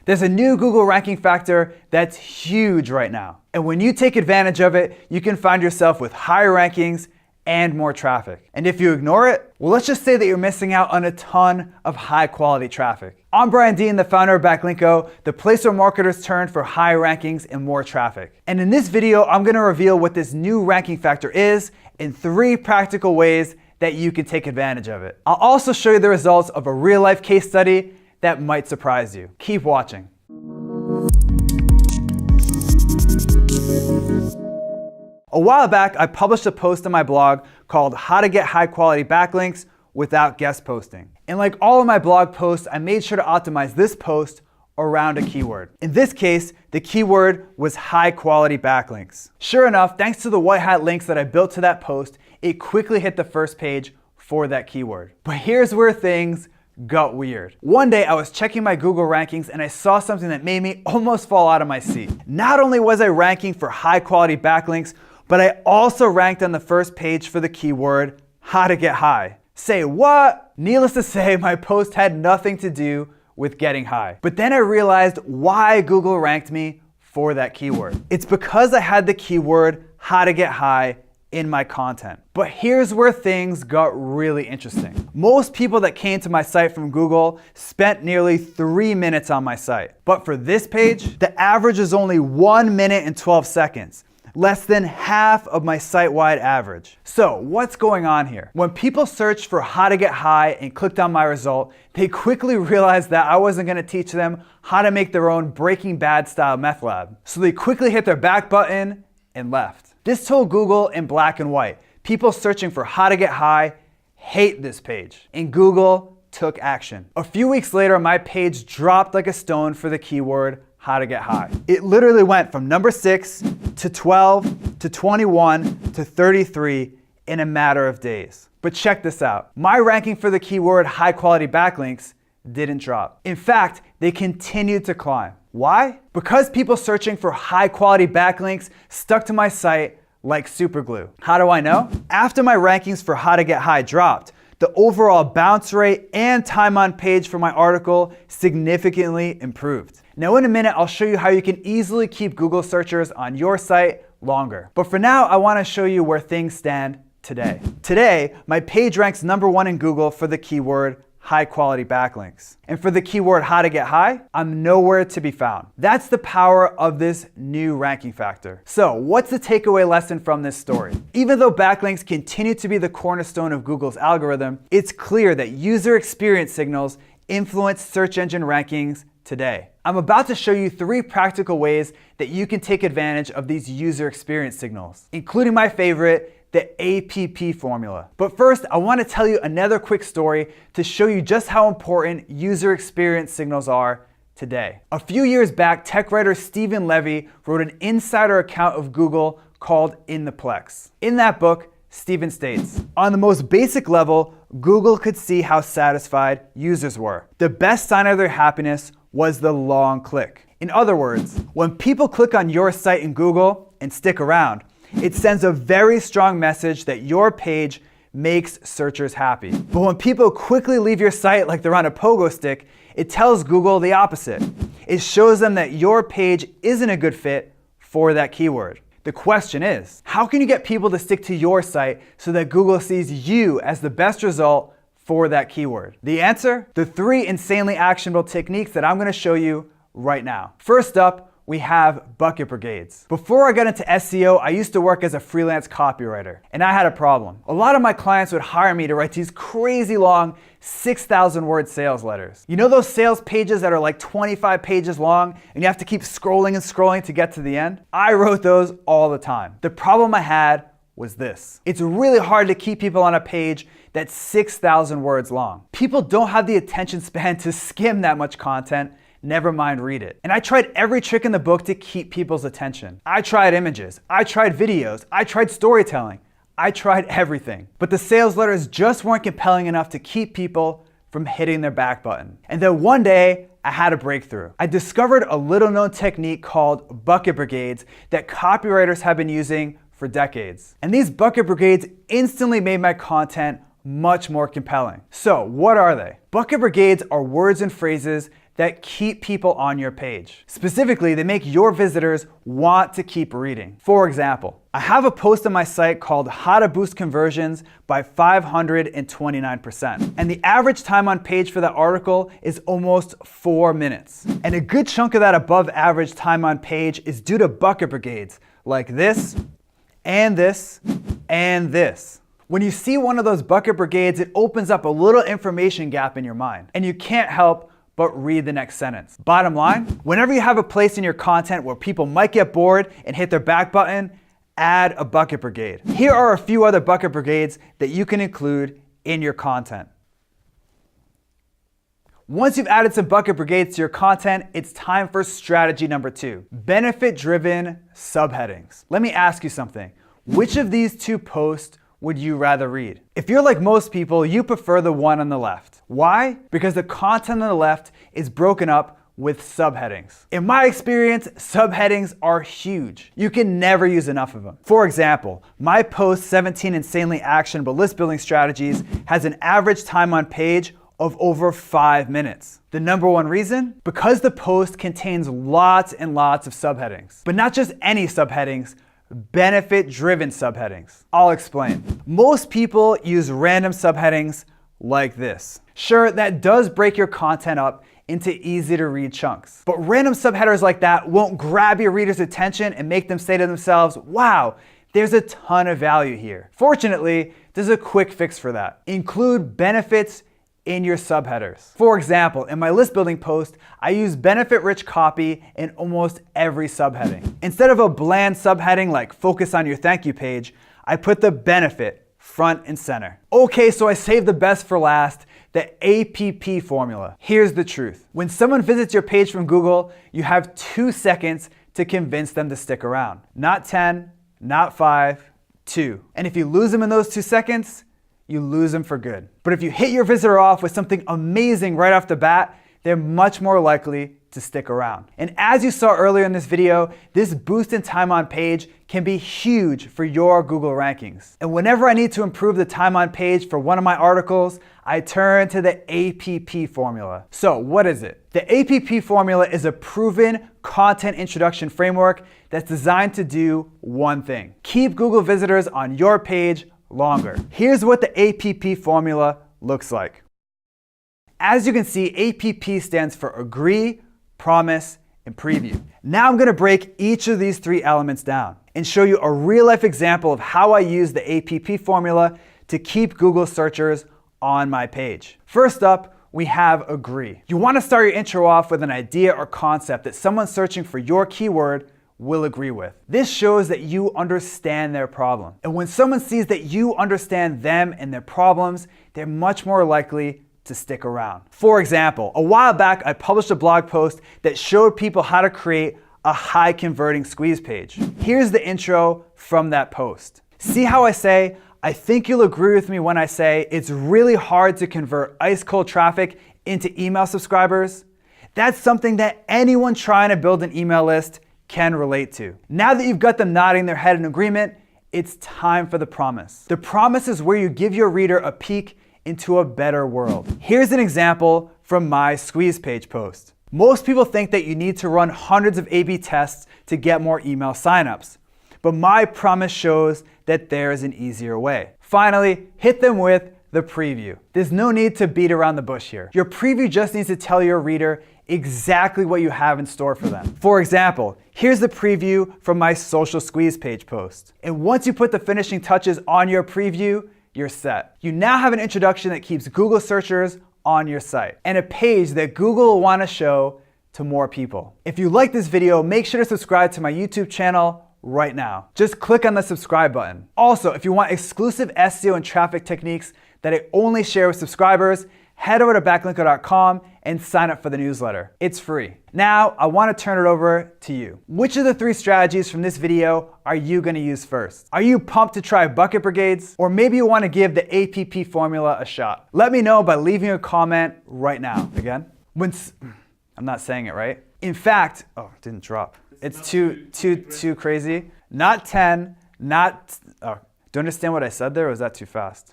There's a new Google ranking factor that's huge right now. And when you take advantage of it, you can find yourself with higher rankings and more traffic. And if you ignore it, well, let's just say that you're missing out on a ton of high quality traffic. I'm Brian Dean, the founder of Backlinko, the place where marketers turn for high rankings and more traffic. And in this video, I'm gonna reveal what this new ranking factor is in 3 practical ways that you can take advantage of it. I'll also show you the results of a real life case study that might surprise you. Keep watching. A while back, I published a post on my blog called How to Get High Quality Backlinks Without Guest Posting. And like all of my blog posts, I made sure to optimize this post around a keyword. In this case, the keyword was high quality backlinks. Sure enough, thanks to the white hat links that I built to that post, it quickly hit the first page for that keyword. But here's where things got weird. One day I was checking my Google rankings and I saw something that made me almost fall out of my seat. Not only was I ranking for high quality backlinks, but I also ranked on the first page for the keyword how to get high. Say what? Needless to say, my post had nothing to do with getting high. But then I realized why Google ranked me for that keyword. It's because I had the keyword how to get high in my content. But here's where things got really interesting. Most people that came to my site from Google spent nearly 3 minutes on my site. But for this page, the average is only 1 minute and 12 seconds. Less than half of my site-wide average. So what's going on here? When people searched for how to get high and clicked on my result, they quickly realized that I wasn't gonna teach them how to make their own Breaking Bad style meth lab. So they quickly hit their back button and left. This told Google in black and white. People searching for how to get high hate this page. And Google took action. A few weeks later, my page dropped like a stone for the keyword how to get high. It literally went from number 6 to 12 to 21 to 33 in a matter of days. But check this out. My ranking for the keyword high quality backlinks didn't drop. In fact, they continued to climb. Why? Because people searching for high quality backlinks stuck to my site like super glue. How do I know? After my rankings for how to get high dropped, the overall bounce rate and time on page for my article significantly improved. Now in a minute, I'll show you how you can easily keep Google searchers on your site longer. But for now, I want to show you where things stand today. Today, my page ranks number 1 in Google for the keyword high quality backlinks. And for the keyword how to get high, I'm nowhere to be found. That's the power of this new ranking factor. So what's the takeaway lesson from this story? Even though backlinks continue to be the cornerstone of Google's algorithm, it's clear that user experience signals influence search engine rankings today. I'm about to show you 3 practical ways that you can take advantage of these user experience signals, including my favorite, the APP formula. But first, I want to tell you another quick story to show you just how important user experience signals are today. A few years back, tech writer Stephen Levy wrote an insider account of Google called In the Plex. In that book, Stephen states, on the most basic level, Google could see how satisfied users were. The best sign of their happiness was the long click. In other words, when people click on your site in Google and stick around, it sends a very strong message that your page makes searchers happy. But when people quickly leave your site like they're on a pogo stick, it tells Google the opposite. It shows them that your page isn't a good fit for that keyword. The question is, how can you get people to stick to your site so that Google sees you as the best result for that keyword? The answer? The 3 insanely actionable techniques that I'm going to show you right now. First up, we have bucket brigades. Before I got into SEO, I used to work as a freelance copywriter, and I had a problem. A lot of my clients would hire me to write these crazy long 6,000 word sales letters. You know those sales pages that are like 25 pages long and you have to keep scrolling and scrolling to get to the end? I wrote those all the time. The problem I had was this. It's really hard to keep people on a page that's 6,000 words long. People don't have the attention span to skim that much content, never mind read it. And I tried every trick in the book to keep people's attention. I tried images, I tried videos, I tried storytelling, I tried everything. But the sales letters just weren't compelling enough to keep people from hitting their back button. And then one day, I had a breakthrough. I discovered a little known technique called bucket brigades that copywriters have been using for decades. And these bucket brigades instantly made my content much more compelling. So what are they? Bucket brigades are words and phrases that keep people on your page. Specifically, they make your visitors want to keep reading. For example, I have a post on my site called How to Boost Conversions by 529%. And the average time on page for that article is almost 4 minutes. And a good chunk of that above average time on page is due to bucket brigades like this, and this, and this. When you see one of those bucket brigades, it opens up a little information gap in your mind, and you can't help but read the next sentence. Bottom line, whenever you have a place in your content where people might get bored and hit their back button, add a bucket brigade. Here are a few other bucket brigades that you can include in your content. Once you've added some bucket brigades to your content, it's time for strategy number 2, benefit-driven subheadings. Let me ask you something. Which of these 2 posts would you rather read? If you're like most people, you prefer the one on the left. Why? Because the content on the left is broken up with subheadings. In my experience, subheadings are huge. You can never use enough of them. For example, my post 17 insanely actionable list building strategies has an average time on page of over 5 minutes. The number one reason? Because the post contains lots and lots of subheadings. But not just any subheadings, benefit-driven subheadings. I'll explain. Most people use random subheadings like this. Sure, that does break your content up into easy-to-read chunks. But random subheaders like that won't grab your reader's attention and make them say to themselves, wow, there's a ton of value here. Fortunately, there's a quick fix for that. Include benefits in your subheaders. For example, in my list building post, I use benefit-rich copy in almost every subheading. Instead of a bland subheading like focus on your thank you page, I put the benefit front and center. Okay, so I saved the best for last, the APP formula. Here's the truth. When someone visits your page from Google, you have 2 seconds to convince them to stick around. Not 10, not 5, 2. And if you lose them in those 2 seconds, you lose them for good. But if you hit your visitor off with something amazing right off the bat, they're much more likely to stick around. And as you saw earlier in this video, this boost in time on page can be huge for your Google rankings. And whenever I need to improve the time on page for one of my articles, I turn to the APP formula. So what is it? The APP formula is a proven content introduction framework that's designed to do one thing: keep Google visitors on your page longer. Here's what the APP formula looks like. As you can see, APP stands for agree, promise, and preview. Now I'm going to break each of these 3 elements down and show you a real-life example of how I use the APP formula to keep Google searchers on my page. First up, we have agree. You want to start your intro off with an idea or concept that someone searching for your keyword will agree with. This shows that you understand their problem. And when someone sees that you understand them and their problems, they're much more likely to stick around. For example, a while back, I published a blog post that showed people how to create a high converting squeeze page. Here's the intro from that post. See how I say, I think you'll agree with me when I say it's really hard to convert ice cold traffic into email subscribers? That's something that anyone trying to build an email list can relate to. Now that you've got them nodding their head in agreement, it's time for the promise. The promise is where you give your reader a peek into a better world. Here's an example from my squeeze page post. Most people think that you need to run hundreds of A/B tests to get more email signups, but my promise shows that there is an easier way. Finally, hit them with the preview. There's no need to beat around the bush here. Your preview just needs to tell your reader exactly what you have in store for them. For example, here's the preview from my social squeeze page post. And once you put the finishing touches on your preview, you're set. You now have an introduction that keeps Google searchers on your site and a page that Google will want to show to more people. If you like this video, make sure to subscribe to my YouTube channel right now. Just click on the subscribe button. Also, if you want exclusive SEO and traffic techniques that I only share with subscribers, head over to backlinko.com and sign up for the newsletter. It's free. Now, I want to turn it over to you. Which of the 3 strategies from this video are you going to use first? Are you pumped to try bucket brigades? Or maybe you want to give the APP formula a shot? Let me know by leaving a comment right now. Again, I'm not saying it right. In fact, oh, it didn't drop. It's too crazy. Not 10, not, do you understand what I said there, or was that too fast?